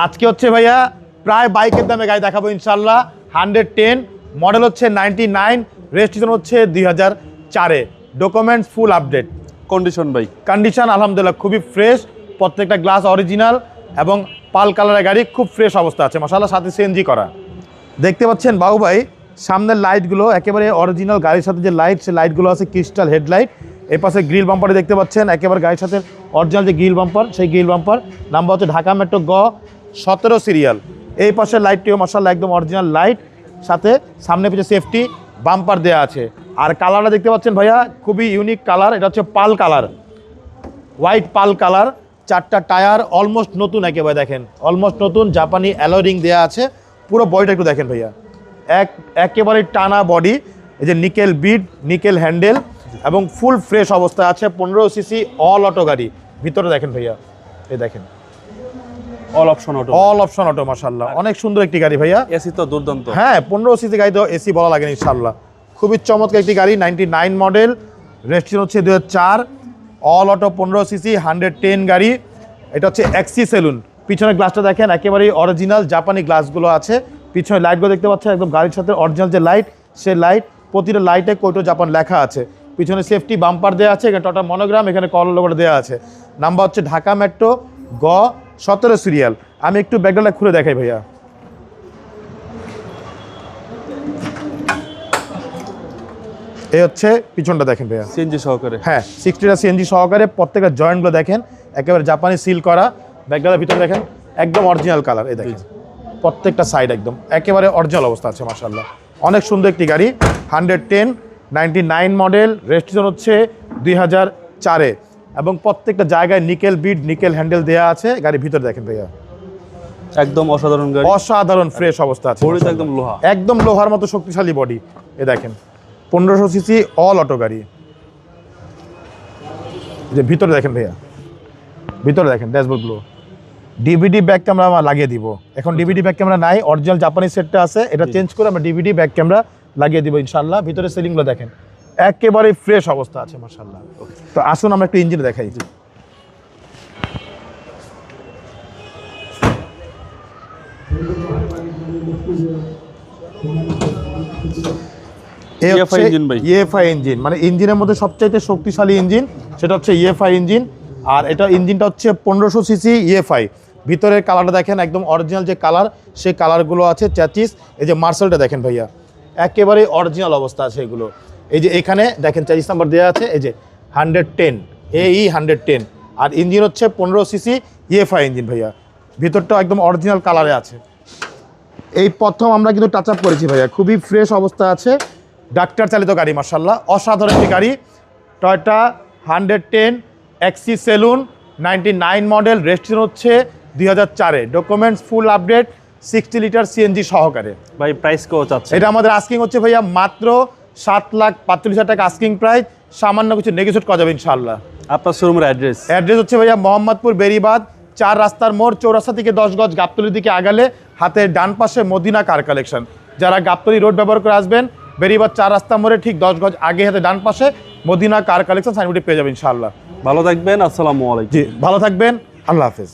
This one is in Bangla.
আজকে হচ্ছে ভাইয়া প্রায় বাইকের দামে গাড়ি দেখাবো ইনশাল্লাহ। 110 মডেল হচ্ছে 99, রেজিস্ট্রেশন হচ্ছে 2004-এ, ডকুমেন্টস ফুল আপডেট। কন্ডিশন ভাই? কন্ডিশন আলহামদুলিল্লাহ খুবই ফ্রেশ, প্রত্যেকটা গ্লাস অরিজিনাল এবং পাল কালারের গাড়ি, খুব ফ্রেশ অবস্থা আছে মাশাআল্লাহ, সাথে সিএনজি করা। দেখতে পাচ্ছেন বাবু ভাই সামনের লাইটগুলো একেবারে অরিজিনাল, গাড়ির সাথে যে লাইট সেই লাইটগুলো আছে ক্রিস্টাল হেডলাইট। এই পাশে গ্রিল বাম্পারে দেখতে পাচ্ছেন একেবারে গাড়ির সাথে অরিজিনাল যে গ্রিল বাম্পার, সেই গ্রিল বাম্পার নাম্বার হচ্ছে ঢাকা মেট্রো গ 17 সিরিয়াল। এই পাশের লাইটটিও মাশাআল্লাহ একদম অরিজিনাল লাইট, সাথে সামনে পিছনে সেফটি বাম্পার দেওয়া আছে। আর কালারটা দেখতে পাচ্ছেন ভাইয়া খুবই ইউনিক কালার, এটা হচ্ছে পাল কালার, হোয়াইট পাল কালার। 4টা টায়ার অলমোস্ট নতুন, একেবারে দেখেন অলমোস্ট নতুন, জাপানি অ্যালয় রিং দেওয়া আছে। পুরো বডিটা একটু দেখেন ভাইয়া, একেবারে টানা বডি, এই যে নিকেল বিড, নিকেল হ্যান্ডেল এবং ফুল ফ্রেশ অবস্থায় আছে। 15 সিসি অল অটো গাড়ি। ভিতরে দেখেন ভাইয়া, এই দেখেন all option auto, all option auto মাশাআল্লাহ, অনেক সুন্দর একটি গাড়ি ভাইয়া। এসি তো দুর্দান্ত। হ্যাঁ 15 সিসি গাড়ি তো এসি বলা লাগে না ইনশাআল্লাহ। খুবই চমৎকার একটি গাড়ি, 99 মডেল, রেজিস্ট্রেশন হচ্ছে 2004, অল অটো 15 সিসি 110 গাড়ি। এটা হচ্ছে এক্সি সেলুন। পিছনের গ্লাসটা দেখেন একেবারেই অরিজিনাল জাপানি গ্লাসগুলো আছে। পিছনে লাইটগুলো দেখতে পাচ্ছেন একদম গাড়ির সাথে অরিজিনাল যে লাইট, সেই লাইট, প্রতিটা লাইটে কোটো জাপান লেখা আছে। পিছনে সেফটি বাম্পার দেওয়া আছে, এখানে টটা মনোগ্রাম, এখানে কল লোগোটা দেওয়া আছে। নাম্বার হচ্ছে ঢাকা মেট্রো গ 17 সিরিয়াল। আমি একটু ব্যাকগ্রাউন্ডটা খুলে দেখাই ভাইয়া। এই হচ্ছে পিছনটা দেখেন ভাইয়া, সিএনজি সহকারে। হ্যাঁ 60টা সিএনজি সহকারে, প্রত্যেকটা জয়েন্টগুলো দেখেন একেবারে জাপানি সিল করা। ব্যাকগ্রাউন্ডের ভিতরে দেখেন একদম অরিজিনাল কালার, এই দেখেন প্রত্যেকটা সাইড একদম একেবারে অরিজিনাল অবস্থা আছে মাশাআল্লাহ। অনেক সুন্দর একটি গাড়ি, 110, 99 মডেল, রেজিস্ট্রেশন হচ্ছে 2004-এ এবং প্রত্যেকটা জায়গায় নিকেল বিড, নিকেল হ্যান্ডেল দেওয়া আছে। গাড়ির ভিতরে দেখেন ভাইয়া একদম অসাধারণ গাড়ি, অসাধারণ ফ্রেশ অবস্থা আছে। বডি তো একদম লোহা, একদম লোহার মতো শক্তিশালী বডি। এ দেখেন 1500 সিসি অল অটো গাড়ি। যে ভিতরে দেখেন ভাইয়া, ভিতরে দেখেন ড্যাশবোর্ডগুলো। ডিভিডি ব্যাক ক্যামেরা আমরা লাগিয়ে দিব। এখন ডিভিডি ব্যাক ক্যামেরা নাই, অরিজিনাল জাপানি সেটটা আছে, এটা চেঞ্জ করে আমরা ডিভিডি ব্যাক ক্যামেরা লাগিয়ে দিব ইনশাআল্লাহ। ভিতরে সিলিংগুলো দেখেন একেবারে ফ্রেশ অবস্থা আছে মাশাআল্লাহ। তো আসুন আমরা একটু ইঞ্জিন দেখাই। ইএফআই ইঞ্জিন, মানে ইঞ্জিনের মধ্যে সবচাইতে শক্তিশালী ইঞ্জিন সেটা হচ্ছে ইএফআই ইঞ্জিন। আর এটা ইঞ্জিনটা হচ্ছে 1500 সিসি ইএফআই। ভিতরের কালারটা দেখেন একদম অরিজিনাল যে কালার, সেই কালারগুলো আছে। চ্যাচিস, এই যে মার্শালটা দেখেন ভাইয়া একেবারে অরিজিনাল অবস্থা আছে এগুলো। এই যে এখানে দেখেন চ্যাচিস নাম্বার দেওয়া আছে, এই যে 110 AE 110। আর ইঞ্জিন হচ্ছে 15 সিসি ইএফআই ইঞ্জিন ভাইয়া। ভিতরটাও একদম অরিজিনাল কালারে আছে। এই প্রথম আমরা কিন্তু টাচ আপ করেছি ভাইয়া, খুবই ফ্রেশ অবস্থা আছে। ডাক্তার চালিত গাড়ি মাশাআল্লাহ, অসাধারণ একটি গাড়ি। Toyota 110 XE saloon, 99 model, registration হচ্ছে 2004-এ, documents full update, 60 litre CNG সহকারে। ভাই প্রাইস কত চাচ্ছে? এটা আমাদের আস্কিং হচ্ছে ভাইয়া মাত্র 7,45,000 টাকা আস্কিং প্রাইস, সামান্য কিছু নেগোশিয়েট করা যাবে ইনশাআল্লাহ। আপনার শোরুমের অ্যাড্রেস? অ্যাড্রেস হচ্ছে ভাইয়া মোহাম্মদপুর বেরিবাদ 4 রাস্তার মোড়, চৌরাস্তা থেকে 10 গজ গাবতলির দিকে আগালে হাতের ডান পাশে মদিনা কার কালেকশন। যারা গাবতলি রোড ব্যবহার করে আসবেন, বেরিবাদ 4 রাস্তা মোড়ে ঠিক 10 গজ আগে হাতে ডান পাশে মদিনা কার কালেকশন সাইনবোর্ডে পেয়ে যাবেন ইনশাআল্লাহ। ভালো থাকবেন, আসসালামু আলাইকুম। জি ভালো থাকবেন, আল্লাহ হাফেজ।